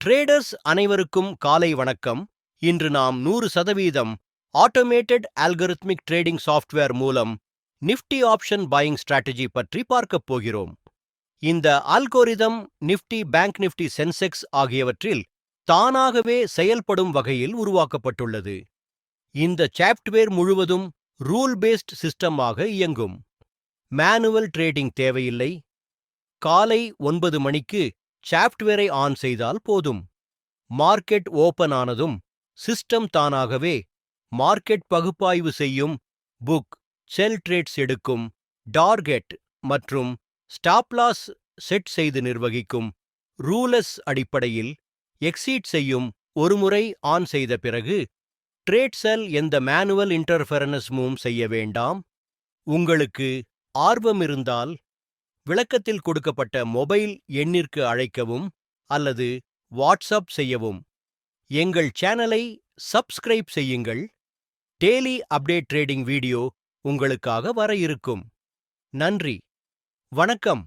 Traders அனைவருக்கும் காலை வணக்கம். இன்று நாம் 100% ஆட்டோமேட்டட் அல்கரித்மிக் ட்ரேடிங் சாஃப்ட்வேர் மூலம் நிஃப்டி ஆப்ஷன் பையிங் ஸ்ட்ராட்டஜி பற்றி பார்க்கப் போகிறோம். இந்த algorithm Nifty, bank Nifty, Sensex ஆகியவற்றில் தானாகவே செயல்படும் வகையில் உருவாக்கப்பட்டுள்ளது. இந்த சாஃப்ட்வேர் முழுவதும் ரூல் பேஸ்ட் சிஸ்டமாக இயங்கும். மேனுவல் ட்ரேடிங் தேவையில்லை. காலை 9 மணிக்கு சாஃப்ட்வேரை ஆன் செய்தால் போதும். மார்க்கெட் ஓபன் ஆனதும் சிஸ்டம் தானாகவே மார்க்கெட் பகுப்பாய்வு செய்யும், புக், செல் ட்ரேட்ஸ் எடுக்கும், டார்கெட் மற்றும் ஸ்டாப் லாஸ் செட் செய்து நிர்வகிக்கும். ரூலஸ் அடிப்படையில் எக்ஸீட் செய்யும். ஒருமுறை ஆன் செய்த பிறகு ட்ரேட் செல் எந்த மேனுவல் இன்டர்ஃபெரன்ஸும் செய்ய வேண்டாம். உங்களுக்கு ஆர்வம் இருந்தால் விளக்கத்தில் கொடுக்கப்பட்ட மொபைல் எண்ணிற்கு அழைக்கவும் அல்லது வாட்ஸ்அப் செய்யவும். எங்கள் சேனலை சப்ஸ்கிரைப் செய்யுங்கள். டெய்லி அப்டேட் ட்ரேடிங் வீடியோ உங்களுக்காக வர இருக்கும். நன்றி, வணக்கம்.